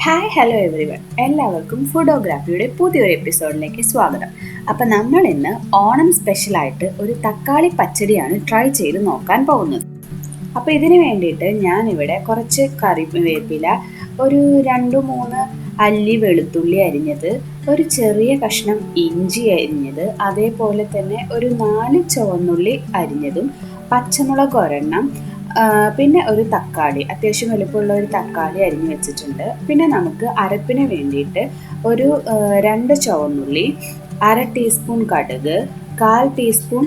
Hi hello every one, എല്ലാവർക്കും ഫുഡോഗ്രാഫിയുടെ പുതിയൊരു എപ്പിസോഡിലേക്ക് സ്വാഗതം. അപ്പം നമ്മൾ ഇന്ന് ഓണം സ്പെഷ്യലായിട്ട് ഒരു തക്കാളി പച്ചടിയാണ് ട്രൈ ചെയ്ത് നോക്കാൻ പോകുന്നത്. അപ്പോൾ ഇതിന് വേണ്ടിയിട്ട് ഞാനിവിടെ കുറച്ച് കറിവേപ്പില, ഒരു 2-3 അല്ലി വെളുത്തുള്ളി അരിഞ്ഞത്, ഒരു ചെറിയ കഷ്ണം ഇഞ്ചി അരിഞ്ഞത്, അതേപോലെ തന്നെ ഒരു 4 ചുവന്നുള്ളി അരിഞ്ഞതും, പച്ചമുളക് ഒരെണ്ണം, പിന്നെ ഒരു തക്കാളി, അത്യാവശ്യം വലുപ്പമുള്ള ഒരു തക്കാളി അരിഞ്ഞു വെച്ചിട്ടുണ്ട്. പിന്നെ നമുക്ക് അരപ്പിന് വേണ്ടിയിട്ട് ഒരു 2 ചുവന്നുള്ളി, 1/2 ടീസ്പൂൺ കടുക്, 1/4 ടീസ്പൂൺ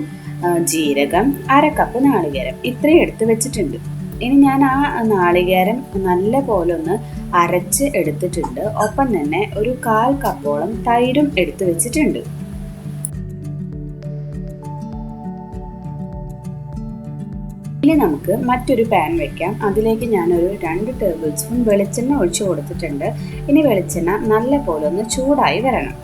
ജീരകം, 1/2 കപ്പ് നാളികേരം, ഇത്രയും എടുത്ത് വെച്ചിട്ടുണ്ട്. ഇനി ഞാൻ ആ നാളികേരം നല്ല പോലെ ഒന്ന് അരച്ച് എടുത്തിട്ടുണ്ട്. ഒപ്പം തന്നെ ഒരു 1/4 കപ്പോളം തൈരും എടുത്ത് വെച്ചിട്ടുണ്ട്. ഇനി നമുക്ക് മറ്റൊരു പാൻ വെക്കാം. അതിലേക്ക് ഞാനൊരു 2 ടേബിൾ സ്പൂൺ വെളിച്ചെണ്ണ ഒഴിച്ചു കൊടുത്തിട്ടുണ്ട്. ഇനി വെളിച്ചെണ്ണ നല്ല പോലെ ഒന്ന് ചൂടായി വരണം.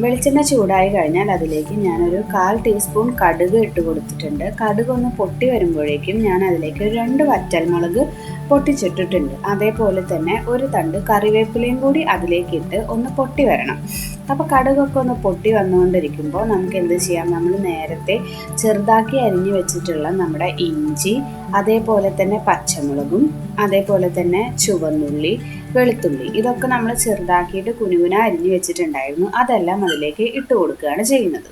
വെളിച്ചെണ്ണ ചൂടായി കഴിഞ്ഞാൽ അതിലേക്ക് ഞാനൊരു 1/4 ടീസ്പൂൺ കടുക് ഇട്ട് കൊടുത്തിട്ടുണ്ട്. കടുക് ഒന്ന് പൊട്ടി വരുമ്പോഴേക്കും ഞാൻ അതിലേക്ക് 2 വറ്റൽമുളക് പൊട്ടിച്ചിട്ടിട്ടുണ്ട്. അതേപോലെ തന്നെ ഒരു തണ്ട് കറിവേപ്പിലയും കൂടി അതിലേക്ക് ഇട്ട് ഒന്ന് പൊട്ടി വരണം. അപ്പോൾ കടുകൊക്കെ ഒന്ന് പൊട്ടി വന്നുകൊണ്ടിരിക്കുമ്പോൾ നമുക്ക് എന്ത് ചെയ്യാം, നമ്മൾ നേരത്തെ ചെറുതാക്കി അരിഞ്ഞു വെച്ചിട്ടുള്ള നമ്മുടെ ഇഞ്ചി, അതേപോലെ തന്നെ പച്ചമുളകും, അതേപോലെ തന്നെ ചുവന്നുള്ളി, വെളുത്തുള്ളി, ഇതൊക്കെ നമ്മൾ ചെറുതാക്കിയിട്ട് കുനുകുന അരിഞ്ഞു വെച്ചിട്ടുണ്ടായിരുന്നു. അതെല്ലാം അതിലേക്ക് ഇട്ട് കൊടുക്കുകയാണ് ചെയ്യുന്നത്.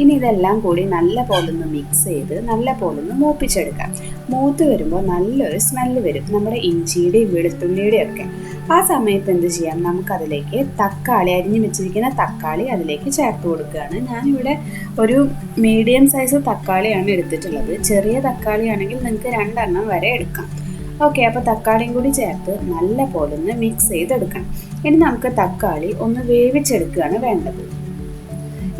ഇനി ഇതെല്ലാം കൂടി നല്ല പോലെ ഒന്ന് മിക്സ് ചെയ്ത് നല്ല പോലെ ഒന്ന് മൂപ്പിച്ചെടുക്കാം. മൂത്ത് വരുമ്പോൾ നല്ലൊരു സ്മെല്ല് വരും, നമ്മുടെ ഇഞ്ചിയുടെയും വെളുത്തുള്ളിയുടെയും ഒക്കെ. ആ സമയത്ത് എന്ത് ചെയ്യാം, നമുക്കതിലേക്ക് തക്കാളി, അരിഞ്ഞു വെച്ചിരിക്കുന്ന തക്കാളി അതിലേക്ക് ചേർത്ത് കൊടുക്കുകയാണ്. ഞാനിവിടെ ഒരു മീഡിയം സൈസ് തക്കാളിയാണ് എടുത്തിട്ടുള്ളത്. ചെറിയ തക്കാളി ആണെങ്കിൽ നിങ്ങൾക്ക് 2 എണ്ണം വരെ എടുക്കാം. ഓക്കെ, അപ്പോൾ തക്കാളിയും കൂടി ചേർത്ത് നല്ല പോലെ ഒന്ന് മിക്സ് ചെയ്തെടുക്കണം. ഇനി നമുക്ക് തക്കാളി ഒന്ന് വേവിച്ചെടുക്കുകയാണ് വേണ്ടത്.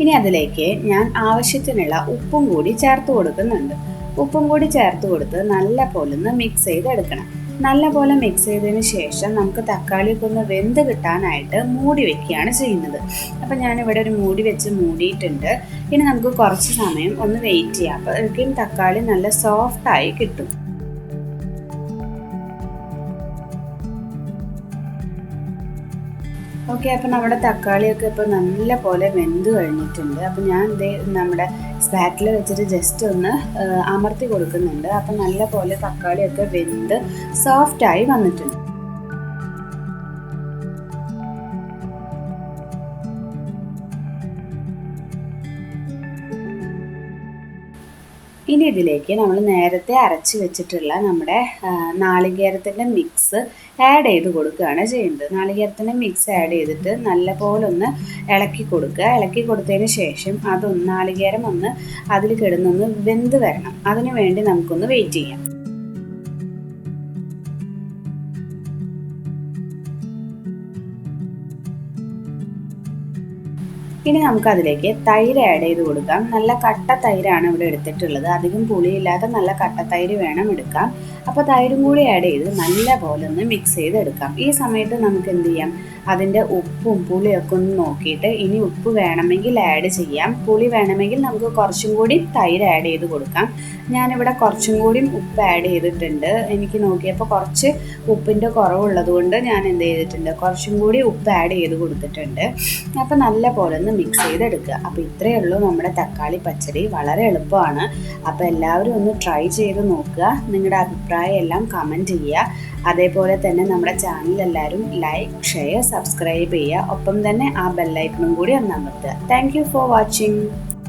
ഇനി അതിലേക്ക് ഞാൻ ആവശ്യത്തിനുള്ള ഉപ്പും കൂടി ചേർത്ത് കൊടുക്കുന്നുണ്ട്. ഉപ്പും കൂടി ചേർത്ത് കൊടുത്ത് നല്ല പോലെ ഒന്ന് മിക്സ് ചെയ്തെടുക്കണം. നല്ല പോലെ മിക്സ് ചെയ്തതിന് ശേഷം നമുക്ക് തക്കാളിയൊക്കെ ഒന്ന് വെന്ത് കിട്ടാനായിട്ട് മൂടി വെക്കുകയാണ് ചെയ്യുന്നത്. അപ്പം ഞാനിവിടെ ഒരു മൂടി വെച്ച് മൂടിയിട്ടുണ്ട്. ഇനി നമുക്ക് കുറച്ച് സമയം ഒന്ന് വെയിറ്റ് ചെയ്യാം. അപ്പോഴേക്കും തക്കാളി നല്ല സോഫ്റ്റായി കിട്ടും. ഓക്കെ, അപ്പോൾ നമ്മുടെ തക്കാളിയൊക്കെ ഇപ്പോൾ നല്ല പോലെ വെന്ത് കഴിഞ്ഞിട്ടുണ്ട്. അപ്പോൾ ഞാൻ നമ്മുടെ സ്പാറ്റിൽ വെച്ചിട്ട് ജസ്റ്റ് ഒന്ന് അമർത്തി കൊടുക്കുന്നുണ്ട്. അപ്പോൾ നല്ല പോലെ തക്കാളിയൊക്കെ വെന്ത് സോഫ്റ്റായി വന്നിട്ടുണ്ട്. ഇനി ഇതിലേക്ക് നമ്മൾ നേരത്തെ അരച്ച് വെച്ചിട്ടുള്ള നമ്മുടെ നാളികേരത്തിൻ്റെ മിക്സ് ആഡ് ചെയ്ത് കൊടുക്കുകയാണ് ചെയ്യുന്നത്. നാളികേരത്തിൻ്റെ മിക്സ് ആഡ് ചെയ്തിട്ട് നല്ലപോലെ ഒന്ന് ഇളക്കി കൊടുക്കുക. ഇളക്കി കൊടുത്തതിന് ശേഷം നാളികേരം ഒന്ന് അതിൽ കിടന്നൊന്ന് വെന്ത് വരണം. അതിനു വേണ്ടി നമുക്കൊന്ന് വെയിറ്റ് ചെയ്യാം. ഇനി നമുക്കതിലേക്ക് തൈര് ആഡ് ചെയ്ത് കൊടുക്കാം. നല്ല കട്ട തൈരാണ് ഇവിടെ എടുത്തിട്ടുള്ളത്. അധികം പുളിയില്ലാത്ത നല്ല കട്ട തൈര് വേണം എടുക്കാം. അപ്പോൾ തൈരും കൂടി ആഡ് ചെയ്ത് നല്ല പോലെ ഒന്ന് മിക്സ് ചെയ്തെടുക്കാം. ഈ സമയത്ത് നമുക്ക് എന്ത് ചെയ്യാം, അതിൻ്റെ ഉപ്പും പുളിയൊക്കെ ഒന്ന് നോക്കിയിട്ട് ഇനി ഉപ്പ് വേണമെങ്കിൽ ആഡ് ചെയ്യാം. പുളി വേണമെങ്കിൽ നമുക്ക് കുറച്ചും കൂടി തൈര് ആഡ് ചെയ്ത് കൊടുക്കാം. ഞാനിവിടെ കുറച്ചും കൂടി ഉപ്പ് ആഡ് ചെയ്തിട്ടുണ്ട്. എനിക്ക് നോക്കിയപ്പോൾ കുറച്ച് ഉപ്പിൻ്റെ കുറവുള്ളത് കൊണ്ട് ഞാൻ എന്ത് ചെയ്തിട്ടുണ്ട്, കുറച്ചും കൂടി ഉപ്പ് ആഡ് ചെയ്ത് കൊടുത്തിട്ടുണ്ട്. അപ്പോൾ നല്ല പോലെ ഒന്ന് മിക്സ് ചെയ്തെടുക്കുക. അപ്പോൾ ഇത്രയേ ഉള്ളൂ നമ്മുടെ തക്കാളി പച്ചടി. വളരെ എളുപ്പമാണ്. അപ്പോൾ എല്ലാവരും ഒന്ന് ട്രൈ ചെയ്ത് നോക്കുക. നിങ്ങളുടെ അഭിപ്രായം എല്ലാം കമൻറ്റ് ചെയ്യുക. അതേപോലെ തന്നെ നമ്മുടെ ചാനൽ എല്ലാവരും ലൈക്ക്, ഷെയർ, സബ്സ്ക്രൈബ് ചെയ്യുക. ഒപ്പം തന്നെ ആ ബെല്ലൈക്കണും കൂടി ഒന്ന് അമർത്തുക. Thank you for watching.